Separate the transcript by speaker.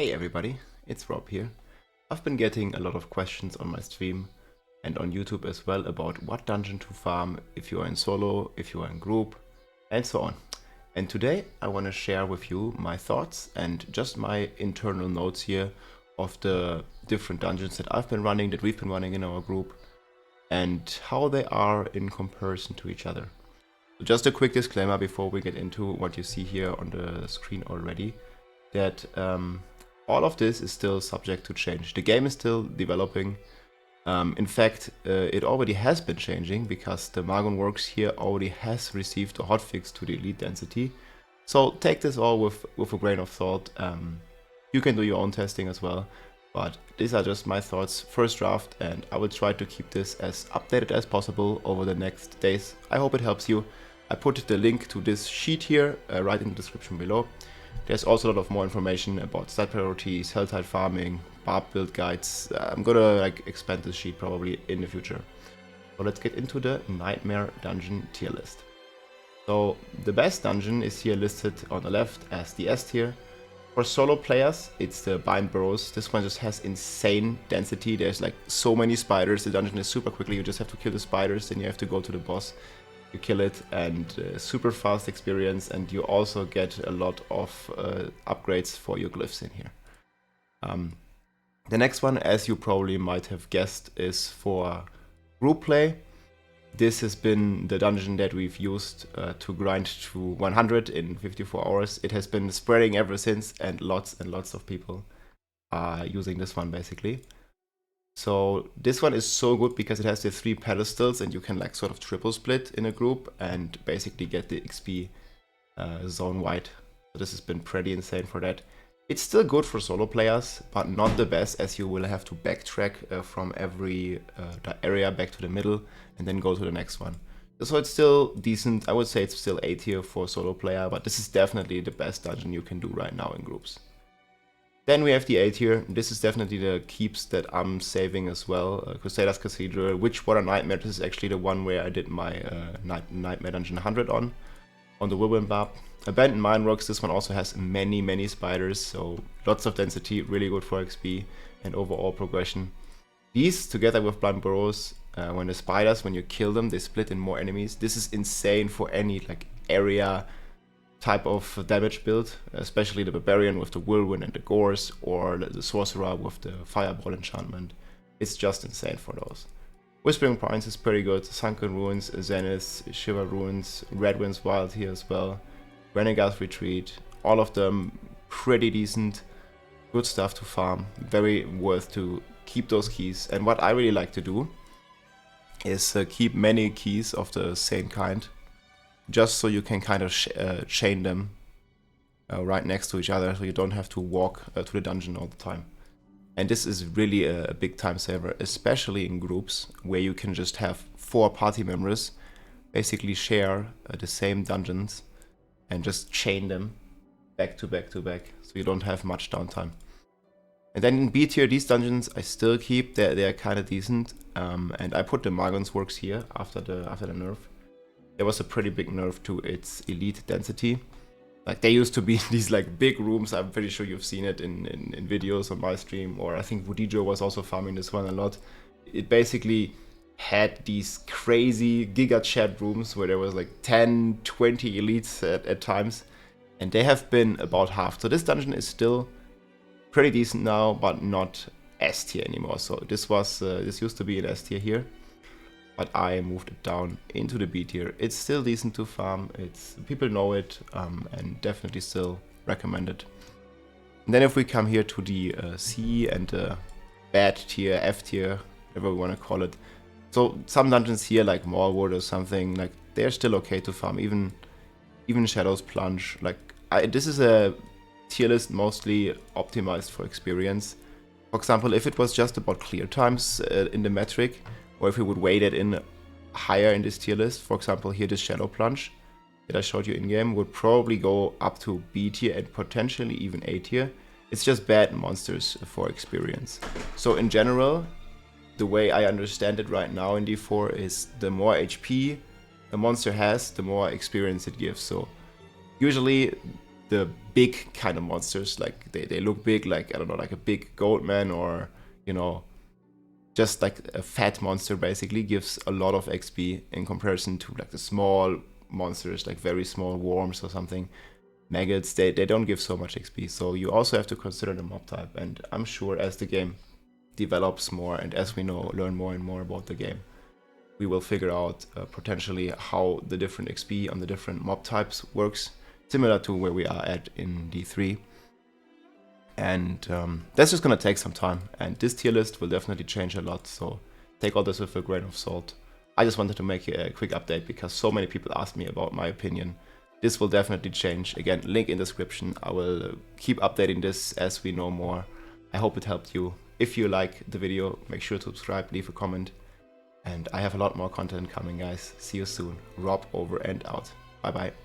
Speaker 1: Hey everybody, it's Rob here. I've been getting a lot of questions on my stream and on YouTube as well about what dungeon to farm if you are in solo, if you are in group, and so on. And today I want to share with you my thoughts and just my internal notes here of the different dungeons that I've been running, that we've been running in our group, and how they are in comparison to each other. So just a quick disclaimer before we get into what you see here on the screen already, that all of this is still subject to change. The game is still developing. In fact, it already has been changing because the Magon Works here already has received a hotfix to the elite density. So take this all with a grain of salt. You can do your own testing as well. But these are just my thoughts, first draft, and I will try to keep this as updated as possible over the next days. I hope it helps you. I put the link to this sheet here right in the description below. There's also a lot of more information about stat priorities, helltide farming, Barb build guides. I'm gonna expand this sheet probably in the future. So let's get into the Nightmare Dungeon tier list. So the best dungeon is here listed on the left as the S tier. For solo players, it's the Bind Burrows. This one just has insane density. There's like so many spiders. The dungeon is super quickly. You just have to kill the spiders, then you have to go to the boss. You kill it, and super fast experience, and you also get a lot of upgrades for your glyphs in here. The next one, as you probably might have guessed, is for group play. This has been the dungeon that we've used to grind to 100 in 54 hours. It has been spreading ever since, and lots of people are using this one basically. So this one is so good because it has the 3 pedestals and you can like sort of triple split in a group and basically get the XP zone wide. So this has been pretty insane for that. It's still good for solo players, but not the best, as you will have to backtrack from every area back to the middle and then go to the next one. So it's still decent. I would say it's still A tier for solo player, but this is definitely the best dungeon you can do right now in groups. Then we have the A tier. This is definitely the keeps that I'm saving as well. Crusaders Cathedral, Witchwater Nightmare. This is actually the one where I did my Nightmare Dungeon 100 on the Whirlwind Barb. Abandoned Mine Works. This one also has many spiders, so lots of density, really good for XP and overall progression. These, together with Blind Burrows, when the spiders, when you kill them, they split in more enemies. This is insane for any like area type of damage build, especially the Barbarian with the Whirlwind and the Gores, or the Sorcerer with the Fireball enchantment. It's just insane for those. Whispering Pines is pretty good, Sunken Ruins, Zenith, Shiver Ruins, Red Wind's Wild here as well, Renegade's Retreat, all of them pretty decent, good stuff to farm, very worth to keep those keys. And what I really like to do is keep many keys of the same kind, just so you can kind of chain them right next to each other, so you don't have to walk to the dungeon all the time. And this is really a big time saver, especially in groups where you can just have 4 party members basically share the same dungeons and just chain them back to back to back, so you don't have much downtime. And then in B tier, these dungeons I still keep. They're kind of decent, and I put the Magon's Works here after the nerf. There was a pretty big nerf to its elite density. Like, they used to be these like big rooms. I'm pretty sure you've seen it in videos on my stream, or I think Vudijo was also farming this one a lot. It basically had these crazy giga chat rooms where there was like 10, 20 elites at times, and they have been about half. So this dungeon is still pretty decent now, but not S tier anymore. So this used to be an S tier here, but I moved it down into the B tier. It's still decent to farm, people know it, and definitely still recommended. And then if we come here to the C and the bad tier, F tier, whatever we want to call it. So some dungeons here, like Mallwood or something, like they're still okay to farm, even Shadow's Plunge. Like this is a tier list mostly optimized for experience. For example, if it was just about clear times in the metric, or if we would weight it in higher in this tier list, for example here this Shadow Plunge that I showed you in game would probably go up to B tier and potentially even A tier. It's just bad monsters for experience. So in general, the way I understand it right now in D4 is the more HP a monster has, the more experience it gives. So usually the big kind of monsters, like they look big, like I don't know, like a big gold man, or you know, just like a fat monster basically gives a lot of XP in comparison to like the small monsters, like very small worms or something. Maggots, they don't give so much XP, so you also have to consider the mob type. And I'm sure as the game develops more and as we learn more and more about the game, we will figure out potentially how the different XP on the different mob types works, similar to where we are at in D3. And that's just gonna take some time, and this tier list will definitely change a lot, so take all this with a grain of salt. I just wanted to make a quick update because so many people asked me about my opinion. This will definitely change. Again, link in description. I will keep updating this as we know more. I hope it helped you. If you like the video, make sure to subscribe, leave a comment. And I have a lot more content coming, guys. See you soon. Rob over and out. Bye bye.